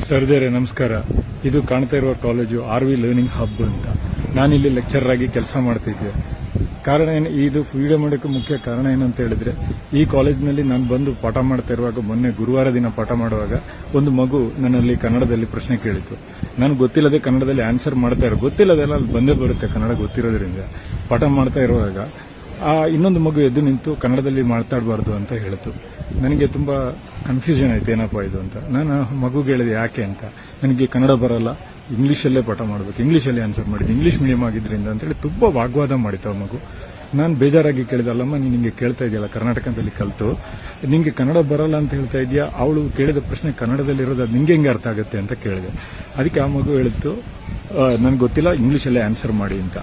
ಸರ್ದೇರೆ ನಮಸ್ಕಾರ. ಇದು ಕಾಣ್ತಾ ಇರುವ ಕಾಲೇಜು RV ಲರ್ನಿಂಗ್ ಹಬ್ ಅಂತ. ನಾನಿಲ್ಲಿ ಲೆಕ್ಚರರ್ ಆಗಿ ಕೆಲಸ ಮಾಡ್ತಿದ್ದೆ. ಕಾರಣ ಏನು, ಇದು ವಿಡಿಯೋ ಮಾಡೋಕ್ಕೆ ಮುಖ್ಯ ಕಾರಣ ಏನಂತ ಹೇಳಿದ್ರೆ, ಈ ಕಾಲೇಜಿನಲ್ಲಿ ನಾನು ಬಂದು ಪಾಠ ಮಾಡ್ತಾ ಇರುವಾಗ, ಮೊನ್ನೆ ಗುರುವಾರ ದಿನ ಪಾಠ ಮಾಡುವಾಗ ಒಂದು ಮಗು ನನ್ನಲ್ಲಿ ಕನ್ನಡದಲ್ಲಿ ಪ್ರಶ್ನೆ ಕೇಳಿತು. ನಾನು ಗೊತ್ತಿಲ್ಲದೆ ಕನ್ನಡದಲ್ಲಿ ಆನ್ಸರ್ ಮಾಡ್ತಾ ಇರೋ, ಗೊತ್ತಿಲ್ಲದೆಲ್ಲ ಅಲ್ಲಿ ಬಂದೇ ಬರುತ್ತೆ ಕನ್ನಡ ಗೊತ್ತಿರೋದ್ರಿಂದ. ಪಾಠ ಮಾಡ್ತಾ ಇರುವಾಗ ಇನ್ನೊಂದು ಮಗು ಎದ್ದು ನಿಂತು ಕನ್ನಡದಲ್ಲಿ ಮಾತಾಡಬಾರ್ದು ಅಂತ ಹೇಳಿತು. ನನಗೆ ತುಂಬಾ ಕನ್ಫ್ಯೂಷನ್ ಆಯ್ತು, ಏನಪ್ಪಾ ಇದು ಅಂತ. ನಾನು ಮಗುಗೆ ಹೇಳಿದೆ ಯಾಕೆ ಅಂತ. ನನಗೆ ಕನ್ನಡ ಬರಲ್ಲ, ಇಂಗ್ಲೀಷಲ್ಲೇ ಪಾಠ ಮಾಡಬೇಕು, ಇಂಗ್ಲೀಷಲ್ಲೇ ಆನ್ಸರ್ ಮಾಡಿದ್ದು, ಇಂಗ್ಲೀಷ್ ಮೀಡಿಯಂ ಆಗಿದ್ರಿಂದ ಅಂತೇಳಿ ತುಂಬಾ ವಾಗ್ವಾದ ಮಾಡಿತು ಆ ಮಗು. ನಾನು ಬೇಜಾರಾಗಿ ಕೇಳಿದೆ, ಅಲ್ಲಮ್ಮ ನೀನು ಹಿಂಗೆ ಕೇಳ್ತಾ ಇದೆಯಲ್ಲ, ಕರ್ನಾಟಕದಲ್ಲಿ ಕಲಿತು ನಿಂಗೆ ಕನ್ನಡ ಬರಲ್ಲ ಅಂತ ಹೇಳ್ತಾ ಇದೆಯಾ, ಅವಳು ಕೇಳಿದ ಪ್ರಶ್ನೆ ಕನ್ನಡದಲ್ಲಿ ಇರೋದು, ಅದು ನಿಂಗೆ ಹೆಂಗೆ ಅರ್ಥ ಆಗುತ್ತೆ ಅಂತ ಕೇಳಿದೆ. ಅದಕ್ಕೆ ಆ ಮಗು ಹೇಳಿತ್ತು, ನನಗೆ ಗೊತ್ತಿಲ್ಲ, ಇಂಗ್ಲೀಷಲ್ಲೇ ಆನ್ಸರ್ ಮಾಡಿ ಅಂತ.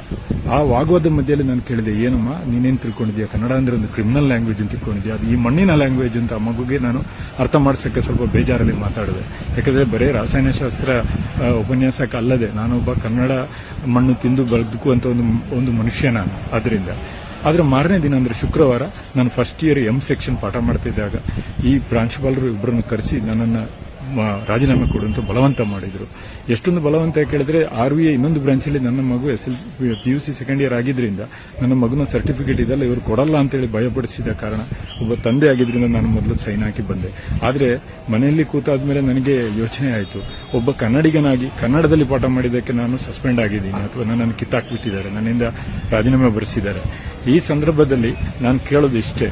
ಆ ವಾಗ್ವಾದ ಮಧ್ಯದಲ್ಲಿ ನಾನು ಕೇಳಿದೆ, ಏನಮ್ಮ ನೀನೇನು ತಿಳ್ಕೊಂಡಿದ್ಯಾ, ಕನ್ನಡ ಅಂದ್ರೆ ಒಂದು ಕ್ರಿಮಿನಲ್ ಲ್ಯಾಂಗ್ವೇಜ್ ಅಂತ ತಿಳ್ಕೊಂಡಿದ್ಯಾ, ಅದು ಈ ಮಣ್ಣಿನ ಲ್ಯಾಂಗ್ವೇಜ್ ಅಂತ. ಆ ಮಗುಗೆ ನಾನು ಅರ್ಥ ಮಾಡಿಸೋಕ್ಕೆ ಸ್ವಲ್ಪ ಬೇಜಾರಲ್ಲಿ ಮಾತಾಡಿದೆ. ಯಾಕಂದ್ರೆ ಬರೀ ರಾಸಾಯನಶಾಸ್ತ್ರ ಉಪನ್ಯಾಸಕ್ಕೆ ಅಲ್ಲದೆ ನಾನೊಬ್ಬ ಕನ್ನಡ ಮಣ್ಣು ತಿಂದು ಬದುಕುವಂತ ಒಂದು ಮನುಷ್ಯ ನಾನು. ಅದರಿಂದ ಆದ್ರೆ ಮಾರನೇ ದಿನ ಅಂದ್ರೆ ಶುಕ್ರವಾರ ನಾನು ಫಸ್ಟ್ ಇಯರ್ ಸೆಕ್ಷನ್ ಪಾಠ ಮಾಡ್ತಿದ್ದಾಗ ಈ ಪ್ರಾಂಶುಪಾಲರು ಇಬ್ಬರನ್ನು ಕರೆಸಿ ನನ್ನನ್ನು ರಾಜೀನಾಮೆ ಕೊಡುವಂತ ಬಲವಂತ ಮಾಡಿದ್ರು. ಎಷ್ಟೊಂದು ಬಲವಂತ ಕೇಳಿದ್ರೆ, RVA ಇನ್ನೊಂದು ಬ್ರಾಂಚಲ್ಲಿ ನನ್ನ ಮಗು PUC ಸೆಕೆಂಡ್ ಇಯರ್ ಆಗಿದ್ರಿಂದ ನನ್ನ ಮಗುನ ಸರ್ಟಿಫಿಕೇಟ್ ಇದೆಲ್ಲ ಇವರು ಕೊಡಲ್ಲ ಅಂತೇಳಿ ಭಯಪಡಿಸಿದ ಕಾರಣ, ಒಬ್ಬ ತಂದೆ ಆಗಿದ್ರಿಂದ ನಾನು ಮೊದಲು ಸೈನ್ ಹಾಕಿ ಬಂದೆ. ಆದ್ರೆ ಮನೆಯಲ್ಲಿ ಕೂತಾದ್ಮೇಲೆ ನನಗೆ ಯೋಚನೆ ಆಯಿತು, ಒಬ್ಬ ಕನ್ನಡಿಗನಾಗಿ ಕನ್ನಡದಲ್ಲಿ ಪಾಠ ಮಾಡಿದ್ದಕ್ಕೆ ನಾನು ಸಸ್ಪೆಂಡ್ ಆಗಿದ್ದೀನಿ ಅಥವಾ ನನ್ನನ್ನು ಕಿತ್ತಾಕ್ಬಿಟ್ಟಿದ್ದಾರೆ, ನನ್ನಿಂದ ರಾಜೀನಾಮೆ ಬರೆಸಿದ್ದಾರೆ. ಈ ಸಂದರ್ಭದಲ್ಲಿ ನಾನು ಕೇಳೋದು ಇಷ್ಟೇ,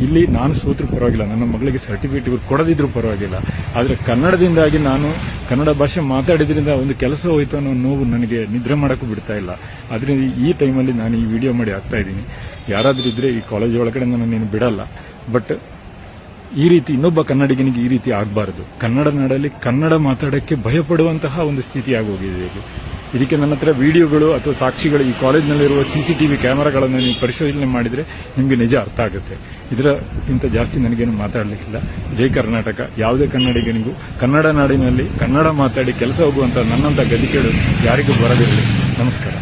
ಇಲ್ಲಿ ನಾನು ಸೋತ್ರೂ ಪರವಾಗಿಲ್ಲ, ನನ್ನ ಮಗಳಿಗೆ ಸರ್ಟಿಫಿಕೇಟ್ ಇವ್ರು ಕೊಡದಿದ್ರು ಪರವಾಗಿಲ್ಲ, ಆದರೆ ಕನ್ನಡದಿಂದಾಗಿ ನಾನು ಕನ್ನಡ ಭಾಷೆ ಮಾತಾಡಿದ್ರಿಂದ ಒಂದು ಕೆಲಸ ಹೋಯ್ತು ಅನ್ನೋ ನೋವು ನನಗೆ ನಿದ್ರೆ ಮಾಡೋಕ್ಕೂ ಬಿಡ್ತಾ ಇಲ್ಲ. ಅದರಿಂದ ಈ ಟೈಮಲ್ಲಿ ನಾನು ಈ ವಿಡಿಯೋ ಮಾಡಿ ಆಗ್ತಾ ಇದ್ದೀನಿ. ಯಾರಾದ್ರೂ ಇದ್ರೆ ಈ ಕಾಲೇಜ್ ಒಳಗಡೆ ನಾನು ಬಿಡಲ್ಲ, ಬಟ್ ಈ ರೀತಿ ಇನ್ನೊಬ್ಬ ಕನ್ನಡಿಗನಿಗೆ ಈ ರೀತಿ ಆಗಬಾರದು. ಕನ್ನಡ ನಾಡಲ್ಲಿ ಕನ್ನಡ ಮಾತಾಡೋಕ್ಕೆ ಭಯಪಡುವಂತಹ ಒಂದು ಸ್ಥಿತಿ ಆಗೋಗಿದೆ. ಇದಕ್ಕೆ ನನ್ನ ಹತ್ರ ವಿಡಿಯೋಗಳು ಅಥವಾ ಸಾಕ್ಷಿಗಳು, ಈ ಕಾಲೇಜಿನಲ್ಲಿರುವ CCTV ಕ್ಯಾಮೆರಾಗಳನ್ನು ನೀವು ಪರಿಶೋಧನೆ ಮಾಡಿದ್ರೆ ನಿಮಗೆ ನಿಜ ಅರ್ಥ ಆಗುತ್ತೆ. ಇದಕ್ಕಿಂತ ಜಾಸ್ತಿ ನನಗೇನು ಮಾತಾಡಲಿಕ್ಕಿಲ್ಲ. ಜೈ ಕರ್ನಾಟಕ. ಯಾವುದೇ ಕನ್ನಡಿಗನಿಗೂ ಕನ್ನಡ ನಾಡಿನಲ್ಲಿ ಕನ್ನಡ ಮಾತಾಡಿ ಕೆಲಸ ಹೋಗುವಂತ ನನ್ನಂತ ಗದಿಕೇಡು ಯಾರಿಗೂ ಬರದಿರಲಿ. ನಮಸ್ಕಾರ.